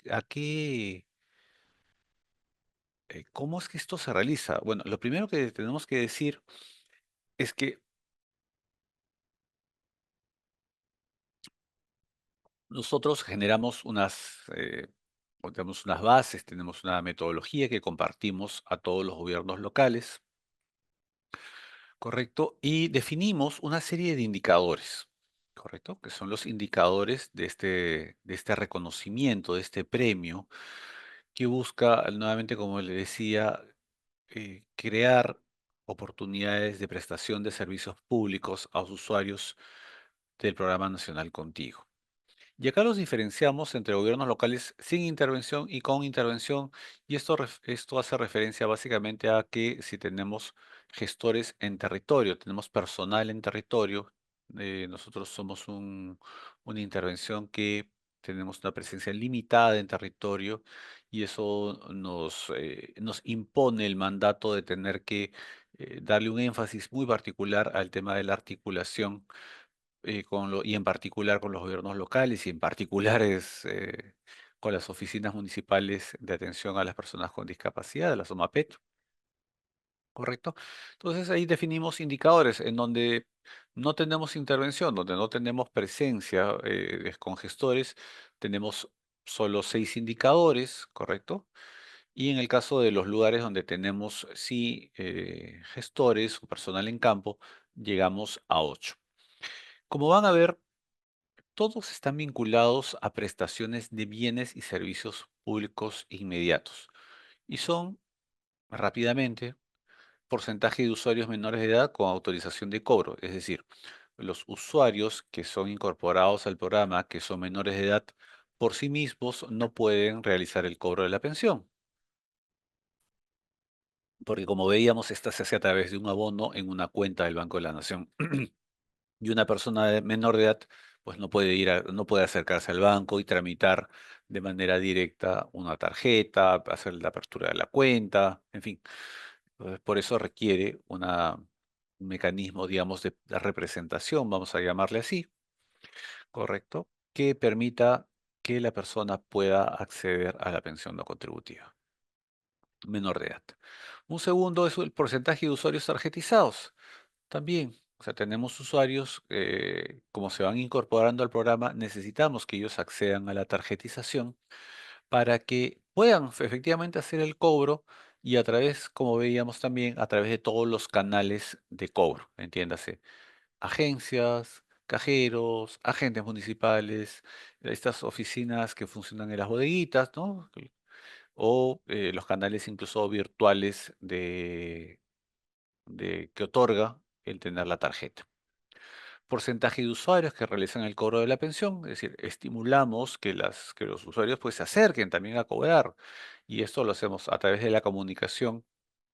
cómo es que esto se realiza? Bueno, lo primero que tenemos que decir es que Nosotros generamos o tenemos unas bases, tenemos una metodología que compartimos a todos los gobiernos locales, ¿correcto? Y definimos una serie de indicadores, ¿correcto? Que son los indicadores de este reconocimiento, de este premio, que busca, nuevamente, como le decía, crear oportunidades de prestación de servicios públicos a los usuarios del Programa Nacional Contigo. Y acá los diferenciamos entre gobiernos locales sin intervención y con intervención, y esto hace referencia básicamente a que si tenemos gestores en territorio, tenemos personal en territorio, nosotros somos una intervención que tenemos una presencia limitada en territorio, y eso nos impone el mandato de tener que darle un énfasis muy particular al tema de la articulación y en particular con los gobiernos locales y en particular con las oficinas municipales de atención a las personas con discapacidad, las OMAPET, ¿correcto? Entonces ahí definimos indicadores en donde no tenemos intervención, donde no tenemos presencia con gestores, tenemos solo 6 indicadores, ¿correcto? Y en el caso de los lugares donde tenemos sí gestores o personal en campo, llegamos a 8. Como van a ver, todos están vinculados a prestaciones de bienes y servicios públicos inmediatos y son, rápidamente, porcentaje de usuarios menores de edad con autorización de cobro, es decir, los usuarios que son incorporados al programa, que son menores de edad, por sí mismos no pueden realizar el cobro de la pensión, porque como veíamos, esta se hace a través de un abono en una cuenta del Banco de la Nación. Y una persona menor de edad pues no puede acercarse al banco y tramitar de manera directa una tarjeta, hacer la apertura de la cuenta, en fin. Entonces, por eso requiere un mecanismo, digamos, de representación, vamos a llamarle así, ¿correcto? Que permita que la persona pueda acceder a la pensión no contributiva, menor de edad. Un segundo es el porcentaje de usuarios tarjetizados. También, o sea, tenemos usuarios, como se van incorporando al programa, necesitamos que ellos accedan a la tarjetización para que puedan efectivamente hacer el cobro y a través, como veíamos también, a través de todos los canales de cobro, entiéndase, agencias, cajeros, agentes municipales, estas oficinas que funcionan en las bodeguitas, ¿no? O los canales incluso virtuales que otorga el tener la tarjeta. Porcentaje de usuarios que realizan el cobro de la pensión, es decir, estimulamos que los usuarios pues se acerquen también a cobrar, y esto lo hacemos a través de la comunicación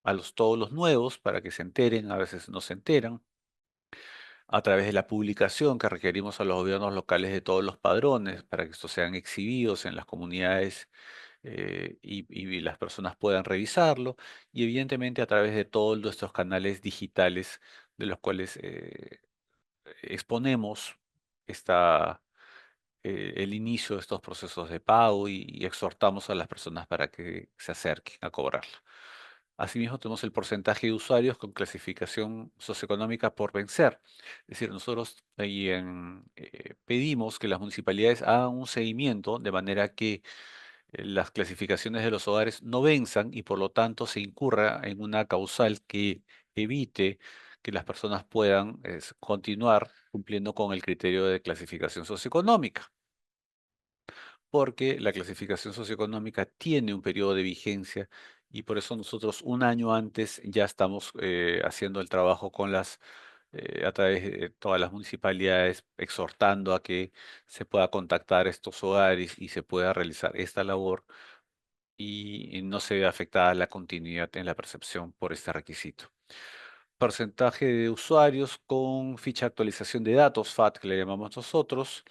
a todos los nuevos para que se enteren, a veces no se enteran, a través de la publicación que requerimos a los gobiernos locales de todos los padrones para que estos sean exhibidos en las comunidades y las personas puedan revisarlo, y evidentemente a través de todos nuestros canales digitales de los cuales exponemos esta, el inicio de estos procesos de pago y exhortamos a las personas para que se acerquen a cobrarla. Asimismo, tenemos el porcentaje de usuarios con clasificación socioeconómica por vencer. Es decir, nosotros ahí pedimos que las municipalidades hagan un seguimiento de manera que las clasificaciones de los hogares no venzan y por lo tanto se incurra en una causal que evite que las personas puedan continuar cumpliendo con el criterio de clasificación socioeconómica, porque la clasificación socioeconómica tiene un periodo de vigencia y por eso nosotros un año antes ya estamos haciendo el trabajo a través de todas las municipalidades, exhortando a que se pueda contactar estos hogares y se pueda realizar esta labor y no se ve afectada la continuidad en la percepción por este requisito. Porcentaje de usuarios con ficha de actualización de datos, FAT, que le llamamos nosotros,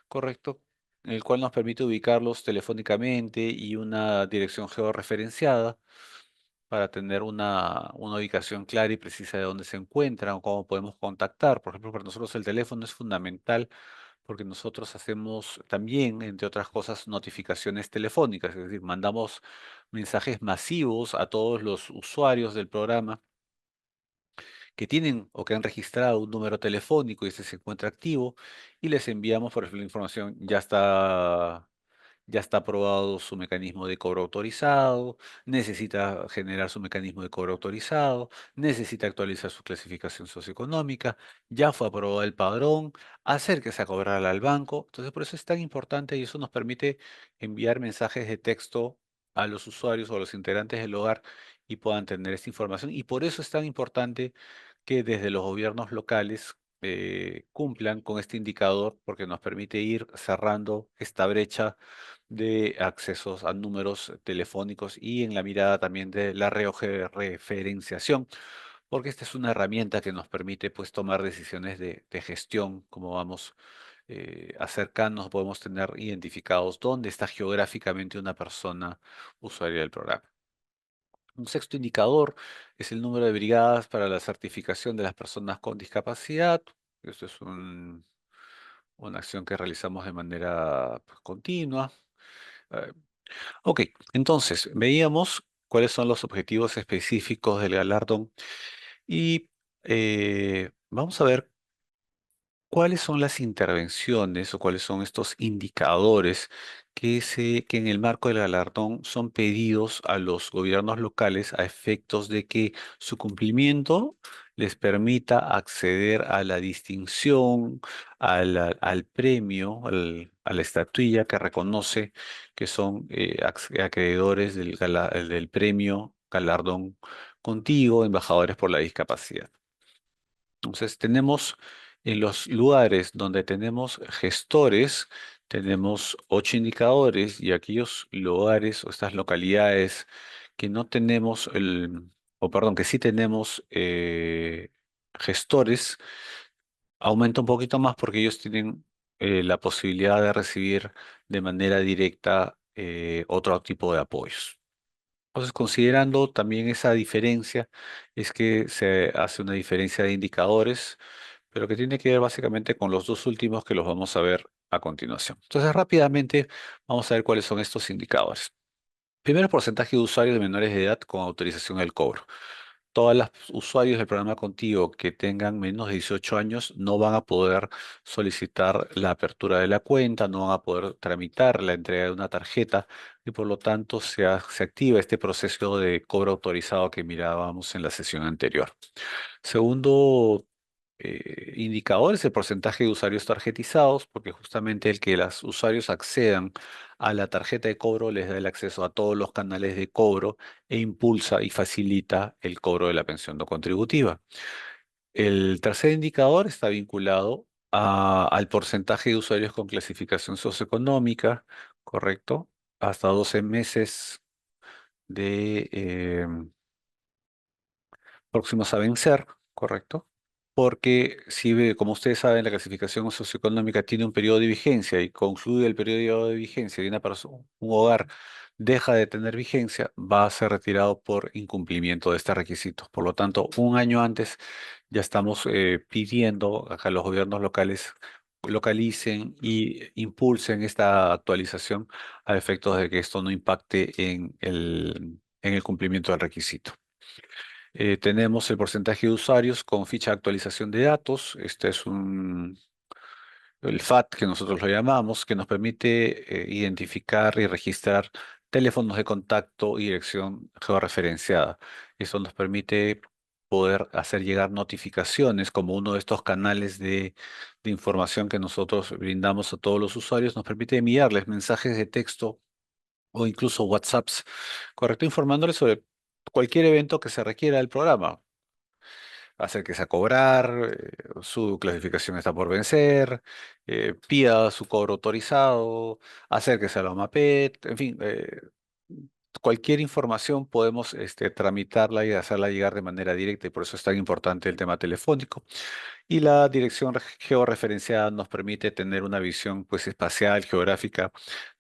correcto, el cual nos permite ubicarlos telefónicamente y una dirección georreferenciada para tener una ubicación clara y precisa de dónde se encuentran o cómo podemos contactar. Por ejemplo, para nosotros el teléfono es fundamental porque nosotros hacemos también, entre otras cosas, notificaciones telefónicas, es decir, mandamos mensajes masivos a todos los usuarios del programa que tienen o que han registrado un número telefónico y este se encuentra activo y les enviamos, por ejemplo, la información, ya está aprobado su mecanismo de cobro autorizado, necesita generar su mecanismo de cobro autorizado, necesita actualizar su clasificación socioeconómica, ya fue aprobado el padrón, acérquese a cobrar al banco. Entonces, por eso es tan importante y eso nos permite enviar mensajes de texto a los usuarios o a los integrantes del hogar y puedan tener esta información. Y por eso es tan importante que desde los gobiernos locales cumplan con este indicador porque nos permite ir cerrando esta brecha de accesos a números telefónicos y en la mirada también de la referenciación, porque esta es una herramienta que nos permite pues tomar decisiones de gestión, como vamos acercarnos, podemos tener identificados dónde está geográficamente una persona usuaria del programa. Un sexto indicador es el número de brigadas para la certificación de las personas con discapacidad. Esto es una acción que realizamos de manera pues, continua. Eh, Ok, entonces veíamos cuáles son los objetivos específicos del galardón y vamos a ver cuáles son las intervenciones o cuáles son estos indicadores que en el marco del galardón son pedidos a los gobiernos locales a efectos de que su cumplimiento les permita acceder a la distinción, al premio, a la estatuilla que reconoce que son acreedores del premio Galardón Contigo, Embajadores por la Discapacidad. Entonces, tenemos en los lugares donde tenemos gestores, tenemos 8 indicadores y aquellos lugares o estas localidades que no tenemos o perdón, que sí tenemos gestores, aumenta un poquito más porque ellos tienen la posibilidad de recibir de manera directa otro tipo de apoyos. Entonces, considerando también esa diferencia, es que se hace una diferencia de indicadores, pero que tiene que ver básicamente con los dos últimos que los vamos a ver a continuación. Entonces, rápidamente vamos a ver cuáles son estos indicadores. Primero, porcentaje de usuarios de menores de edad con autorización del cobro. Todos los usuarios del programa Contigo que tengan menos de 18 años no van a poder solicitar la apertura de la cuenta, no van a poder tramitar la entrega de una tarjeta y por lo tanto se activa este proceso de cobro autorizado que mirábamos en la sesión anterior. Segundo indicador es el porcentaje de usuarios tarjetizados, porque justamente el que los usuarios accedan a la tarjeta de cobro les da el acceso a todos los canales de cobro e impulsa y facilita el cobro de la pensión no contributiva. El tercer indicador está vinculado al porcentaje de usuarios con clasificación socioeconómica, ¿correcto? Hasta 12 meses de próximos a vencer, ¿correcto? Porque si ve, como ustedes saben, la clasificación socioeconómica tiene un periodo de vigencia y concluye el periodo de vigencia y una persona, un hogar deja de tener vigencia, va a ser retirado por incumplimiento de este requisito. Por lo tanto, un año antes ya estamos pidiendo a que los gobiernos locales localicen y impulsen esta actualización a efectos de que esto no impacte en el cumplimiento del requisito. Tenemos el porcentaje de usuarios con ficha de actualización de datos. Este es el FAT que nosotros lo llamamos, que nos permite identificar y registrar teléfonos de contacto y dirección georreferenciada. Eso nos permite poder hacer llegar notificaciones como uno de estos canales de información que nosotros brindamos a todos los usuarios. Nos permite enviarles mensajes de texto o incluso WhatsApps, correcto, informándoles sobre cualquier evento que se requiera del programa. Acérquese a cobrar, su clasificación está por vencer, pida su cobro autorizado, acérquese a la OMAPET, en fin, cualquier información podemos tramitarla y hacerla llegar de manera directa y por eso es tan importante el tema telefónico. Y la dirección georreferenciada nos permite tener una visión pues, espacial, geográfica,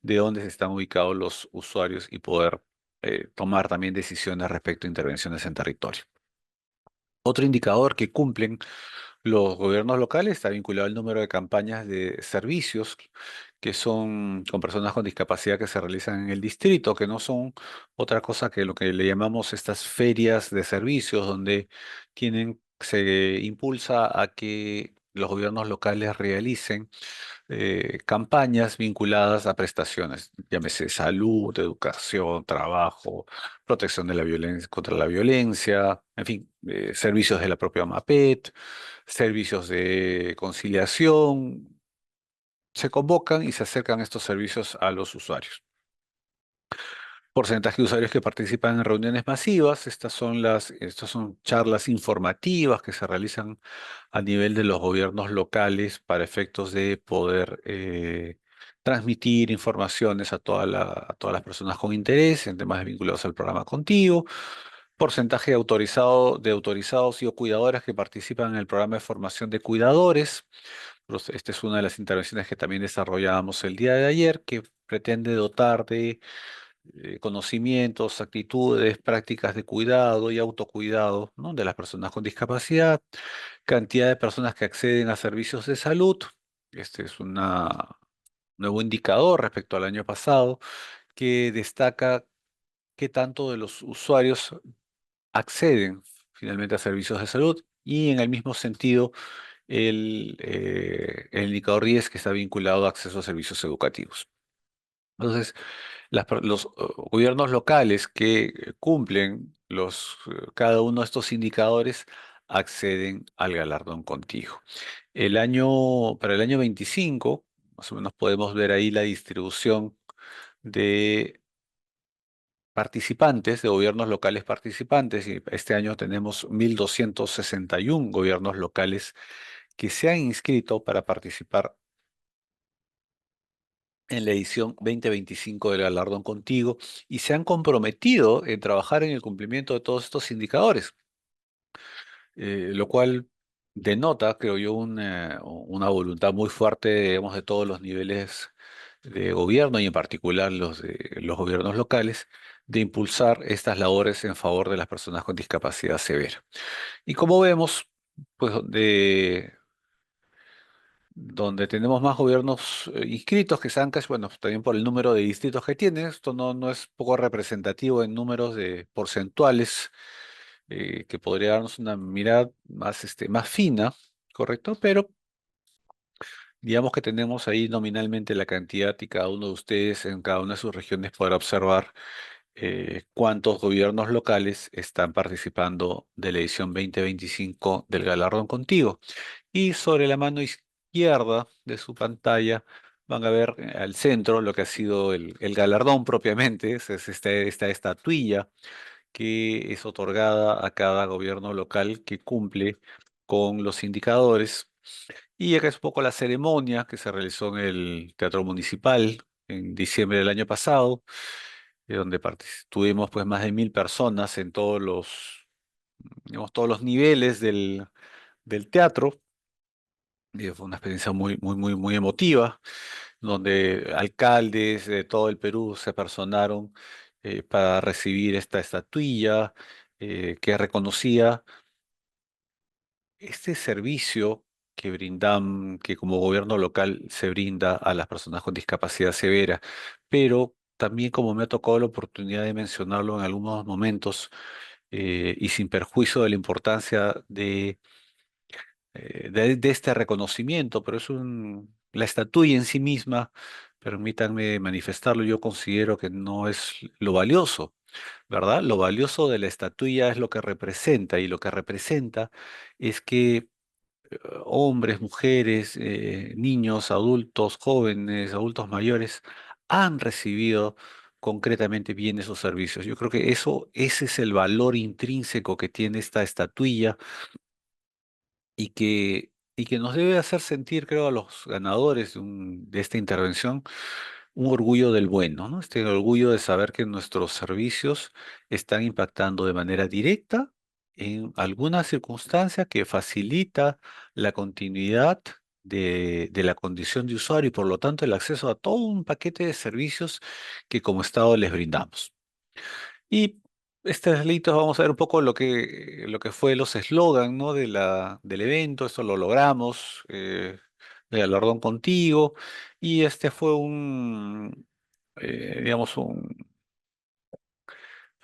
de dónde se están ubicados los usuarios y poder tomar también decisiones respecto a intervenciones en territorio. Otro indicador que cumplen los gobiernos locales está vinculado al número de campañas de servicios que son con personas con discapacidad que se realizan en el distrito, que no son otra cosa que lo que le llamamos estas ferias de servicios, donde tienen se impulsa a que los gobiernos locales realicen campañas vinculadas a prestaciones, llámese salud, educación, trabajo, protección de la violencia contra la violencia, en fin, servicios de la propia MAPET, servicios de conciliación. Se convocan y se acercan estos servicios a los usuarios. Porcentaje de usuarios que participan en reuniones masivas. Estas son charlas informativas que se realizan a nivel de los gobiernos locales para efectos de poder transmitir informaciones a todas las personas con interés en temas vinculados al programa Contigo. Porcentaje de autorizados y o cuidadoras que participan en el programa de formación de cuidadores. Esta es una de las intervenciones que también desarrollábamos el día de ayer, que pretende dotar de conocimientos, actitudes, prácticas de cuidado y autocuidado, ¿no?, de las personas con discapacidad, cantidad de personas que acceden a servicios de salud. Este es un nuevo indicador respecto al año pasado que destaca qué tanto de los usuarios acceden finalmente a servicios de salud y en el mismo sentido el indicador 10 que está vinculado a acceso a servicios educativos. Entonces, los gobiernos locales que cumplen cada uno de estos indicadores acceden al galardón contigo. Para el año 25, más o menos podemos ver ahí la distribución de participantes, de gobiernos locales participantes, y este año tenemos 1.261 gobiernos locales que se han inscrito para participar en la edición 2025 del Galardón Contigo y se han comprometido en trabajar en el cumplimiento de todos estos indicadores, lo cual denota, creo yo, una voluntad muy fuerte, digamos, de todos los niveles de gobierno y en particular los gobiernos locales, de impulsar estas labores en favor de las personas con discapacidad severa. Y como vemos, pues donde tenemos más gobiernos inscritos que Ancash, bueno, también por el número de distritos que tiene, esto no es poco representativo en números de porcentuales, que podría darnos una mirada más fina, ¿correcto? Pero digamos que tenemos ahí nominalmente la cantidad y cada uno de ustedes en cada una de sus regiones podrá observar cuántos gobiernos locales están participando de la edición 2025 del Galardón Contigo. Y sobre la mano izquierda de su pantalla van a ver al centro lo que ha sido el galardón propiamente. Es esta estatuilla que es otorgada a cada gobierno local que cumple con los indicadores. Y acá es un poco la ceremonia que se realizó en el Teatro Municipal en diciembre del año pasado, donde tuvimos pues más de 1.000 personas en digamos, todos los niveles del teatro. Y fue una experiencia muy, muy, muy, muy emotiva, donde alcaldes de todo el Perú se personaron para recibir esta estatuilla que reconocía este servicio que como gobierno local se brinda a las personas con discapacidad severa, pero también como me ha tocado la oportunidad de mencionarlo en algunos momentos, y sin perjuicio de la importancia de este reconocimiento, pero la estatuilla en sí misma, permítanme manifestarlo, yo considero que no es lo valioso, ¿verdad? Lo valioso de la estatuilla es lo que representa, y lo que representa es que hombres, mujeres, niños, adultos, jóvenes, adultos mayores, han recibido concretamente bien esos servicios. Yo creo que ese es el valor intrínseco que tiene esta estatuilla y que nos debe hacer sentir, creo, a los ganadores de esta intervención, un orgullo del bueno, ¿no? Este orgullo de saber que nuestros servicios están impactando de manera directa en alguna circunstancia que facilita la continuidad de la condición de usuario y por lo tanto el acceso a todo un paquete de servicios que como Estado les brindamos. Y litos, vamos a ver un poco lo que fue los eslogan, ¿no?, del evento. Esto lo logramos, de galardón contigo. Y este fue digamos,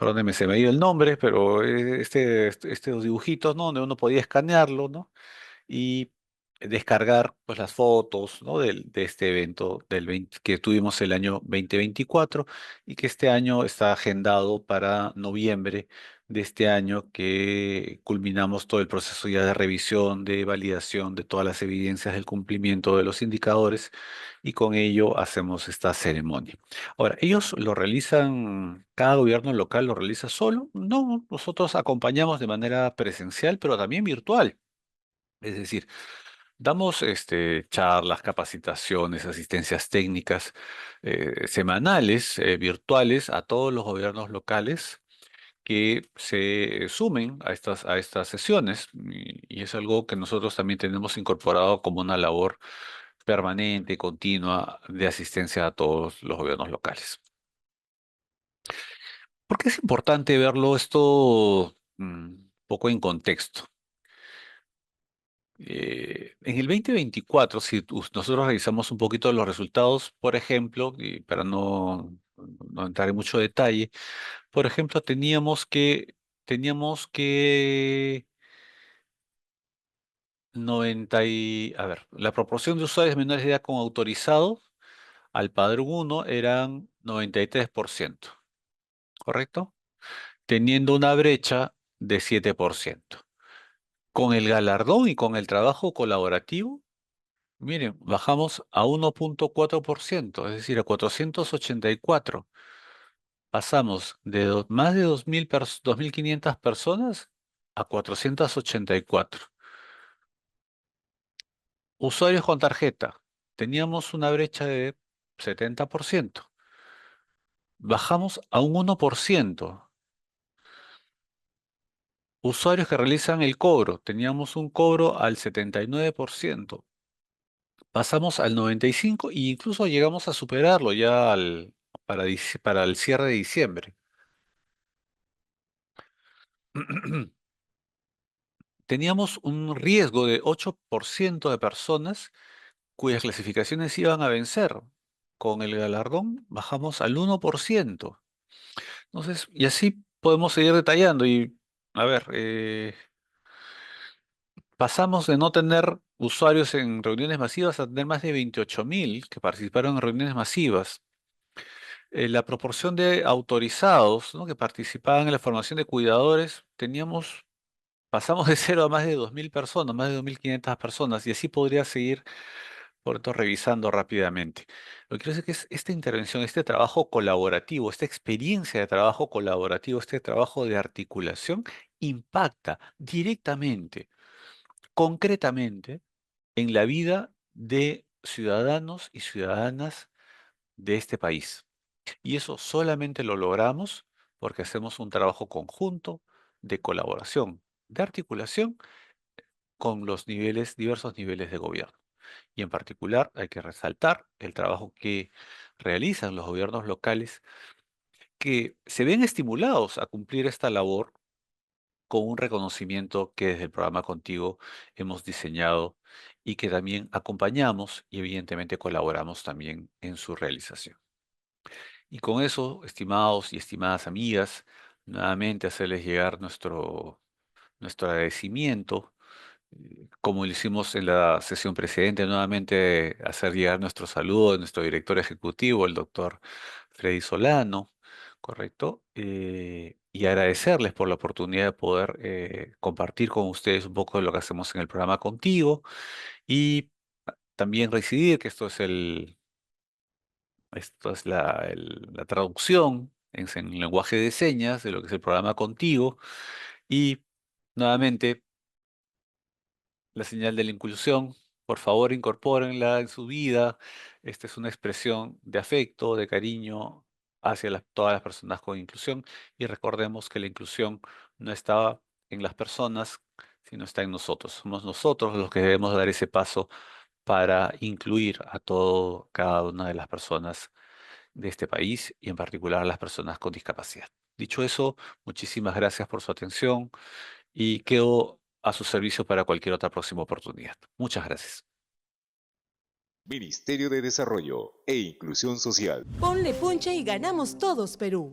perdóneme, se me dio el nombre, pero estos dibujitos, ¿no? Donde uno podía escanearlo, ¿no? Y descargar pues las fotos, ¿no? De este evento que tuvimos el año 2024 y que este año está agendado para noviembre de este año, que culminamos todo el proceso ya de revisión, de validación de todas las evidencias del cumplimiento de los indicadores, y con ello hacemos esta ceremonia. Ahora, ¿ellos lo realizan, cada gobierno local lo realiza solo? No, nosotros acompañamos de manera presencial, pero también virtual. Es decir, damos charlas, capacitaciones, asistencias técnicas semanales, virtuales, a todos los gobiernos locales que se sumen a estas sesiones. Y es algo que nosotros también tenemos incorporado como una labor permanente, continua, de asistencia a todos los gobiernos locales. ¿Por qué es importante verlo esto poco en contexto? En el 2024, si nosotros revisamos un poquito los resultados, por ejemplo, y para no entrar en mucho detalle, por ejemplo, teníamos que a ver, la proporción de usuarios menores de edad con autorizado al padrón uno eran 93%, ¿correcto? Teniendo una brecha de 7%. Con el galardón y con el trabajo colaborativo, miren, bajamos a 1,4%, es decir, a 484. Pasamos de más de 2.500 personas a 484. Usuarios con tarjeta, teníamos una brecha de 70%. Bajamos a un 1%. Usuarios que realizan el cobro, teníamos un cobro al 79%. Pasamos al 95% e incluso llegamos a superarlo ya para el cierre de diciembre. Teníamos un riesgo de 8% de personas cuyas clasificaciones iban a vencer. Con el galardón bajamos al 1%. Entonces, y así podemos seguir detallando. Y, a ver, pasamos de no tener usuarios en reuniones masivas a tener más de 28.000 que participaron en reuniones masivas. La proporción de autorizados, ¿no?, que participaban en la formación de cuidadores, pasamos de cero a más de 2.000 personas, más de 2.500 personas, y así podría seguir, por esto, revisando rápidamente. Lo que quiero decir que es esta intervención, este trabajo colaborativo, esta experiencia de trabajo colaborativo, este trabajo de articulación, impacta directamente, concretamente, en la vida de ciudadanos y ciudadanas de este país. Y eso solamente lo logramos porque hacemos un trabajo conjunto de colaboración, de articulación con los diversos niveles de gobierno. Y en particular hay que resaltar el trabajo que realizan los gobiernos locales, que se ven estimulados a cumplir esta labor con un reconocimiento que desde el programa Contigo hemos diseñado y que también acompañamos y evidentemente colaboramos también en su realización. Y con eso, estimados y estimadas amigas, nuevamente hacerles llegar nuestro agradecimiento, como lo hicimos en la sesión precedente, nuevamente hacer llegar nuestro saludo de nuestro director ejecutivo, el doctor Freddy Solano, ¿correcto? Y agradecerles por la oportunidad de poder compartir con ustedes un poco de lo que hacemos en el programa Contigo, y también reincidir que esto es la traducción en lenguaje de señas de lo que es el programa Contigo. Y nuevamente, la señal de la inclusión, por favor, incorpórenla en su vida. Esta es una expresión de afecto, de cariño hacia todas las personas con inclusión. Y recordemos que la inclusión no está en las personas, sino está en nosotros. Somos nosotros los que debemos dar ese paso para incluir a cada una de las personas de este país, y en particular a las personas con discapacidad. Dicho eso, muchísimas gracias por su atención y quedo a su servicio para cualquier otra próxima oportunidad. Muchas gracias. Ministerio de Desarrollo e Inclusión Social. Ponle punche y ganamos todos Perú.